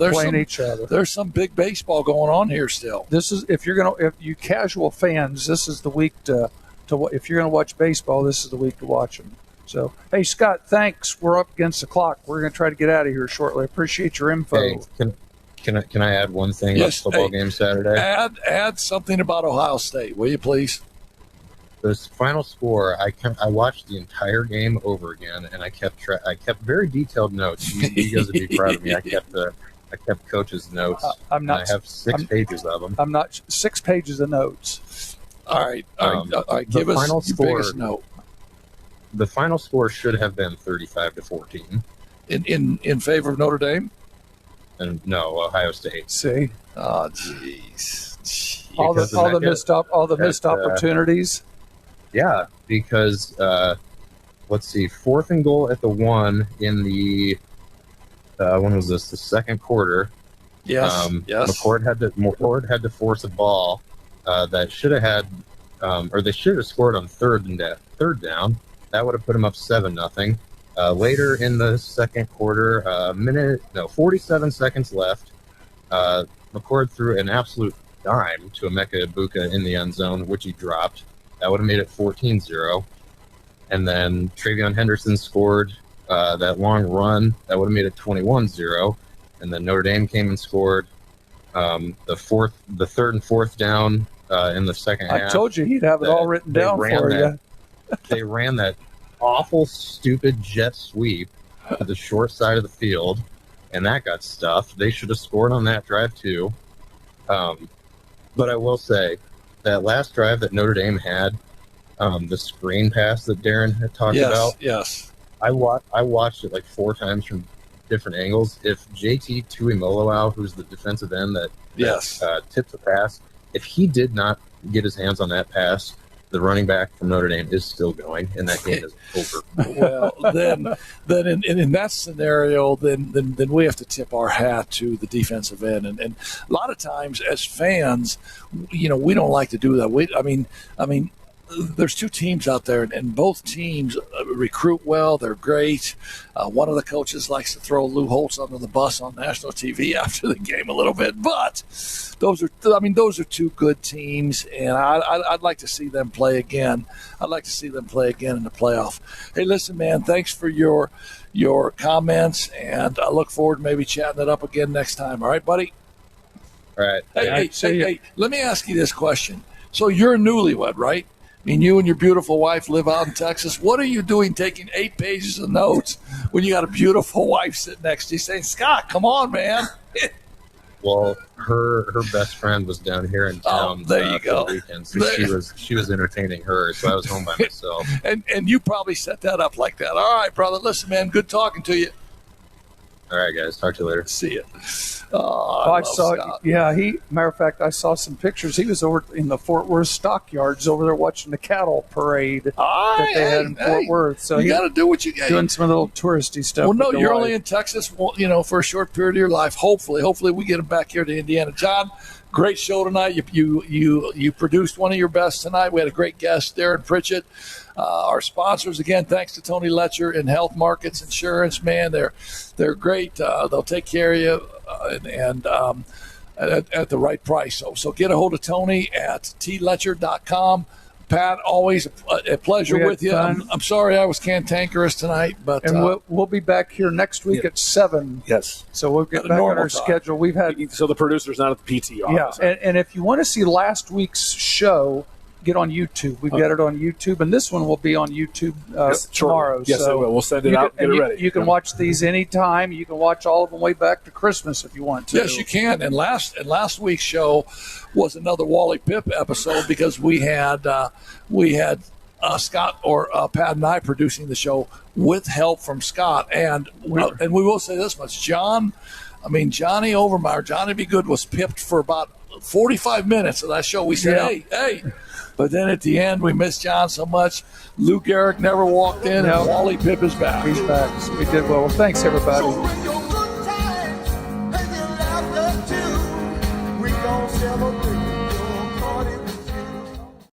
big baseball going on here still. This is if you casual fans, this is the week to if you're going to watch baseball, this is the week to watch them. So hey, Scott, thanks. We're up against the clock. We're going to try to get out of here shortly. I appreciate your info. Hey, can I add one thing about the football game Saturday? Add something about Ohio State, will you please? The final score, I watched the entire game over again, and I kept very detailed notes. You guys would be proud of me. I kept I kept coach's notes. I'm not. I have 6 pages of them. I'm not 6 pages of notes. All right. Give us your biggest note. The final score should have been 35-14. In favor of Notre Dame? And no, Ohio State. See, Oh, jeez. all the missed opportunities. Yeah, because let's see, 4th and goal at the 1 in the when was this? The second quarter. Yes. Yes. McCord had to force a ball that should have had, or they should have scored on third down. That would have put them up 7-0. Later in the second quarter, 47 seconds left. McCord threw an absolute dime to Emeka Ibuka in the end zone, which he dropped. That would have made it 14-0. And then Travion Henderson scored that long run. That would have made it 21-0. And then Notre Dame came and scored the 3rd and 4th down in the second half. I told you he'd have it all written down for you. They ran that awful, stupid jet sweep to the short side of the field, and that got stuffed. They should have scored on that drive too. But I will say that last drive that Notre Dame had, the screen pass that Darin had talked about. Yes. I watched it like 4 times from different angles. If JT Tuimoloau, who's the defensive end that tipped the pass, if he did not get his hands on that pass, the running back from Notre Dame is still going, and that game is over. Well, then in that scenario, then we have to tip our hat to the defensive end, and a lot of times as fans, we don't like to do that. I mean, there's 2 teams out there, and both teams recruit well. They're great. One of the coaches likes to throw Lou Holtz under the bus on national TV after the game a little bit, but those are 2 good teams, and I'd like to see them play again. I'd like to see them play again in the playoff. Hey, listen, man, thanks for your comments, and I look forward to maybe chatting it up again next time. All right, buddy? All right. Hey, let me ask you this question. So you're a newlywed, right? I mean, you and your beautiful wife live out in Texas. What are you doing taking 8 pages of notes when you got a beautiful wife sitting next to you saying, Scott, come on, man? Well, her best friend was down here in town there you go. for the weekend, so she was entertaining her, so I was home by myself. and you probably set that up like that. All right, brother. Listen, man, good talking to you. All right, guys. Talk to you later. See you. I saw. Scott. Yeah, matter of fact, I saw some pictures. He was over in the Fort Worth stockyards over there watching the cattle parade that they had in Fort Worth. So you got to do what you got. Doing some little touristy stuff. Well, no, you're only in Texas, for a short period of your life. Hopefully, we get him back here to Indiana. John, great show tonight. You produced one of your best tonight. We had a great guest, Darin Pritchett. Our sponsors, again, thanks to Tony Letcher in Health Markets Insurance. Man, they're great. They'll take care of you and at the right price. So get a hold of Tony at tletcher.com. Pat, always a pleasure with you. I'm sorry I was cantankerous tonight, but we'll be back here next week at 7. Yes. So we'll get back on our schedule. We've had the producer's not at the PT office. Yeah, and if you want to see last week's show, get on YouTube. We've got it on YouTube, and this one will be on YouTube tomorrow. Yes, so it will. We'll send it out. Get it ready. You can watch these anytime. You can watch all of them way back to Christmas if you want to. Yes, you can. And last week's show was another Wally Pip episode because we had Scott or Pat and I producing the show with help from Scott. And we will say this much, Johnny Overmeyer, Johnny Be Good was pipped for about 45 minutes of that show. We said, hey. But then at the end, we missed John so much. Lou Gehrig never walked in, and Wally Pip is back. He's back. So we did well. Well, thanks, everybody. So when your good times and your laughter too, we gon' celebrate.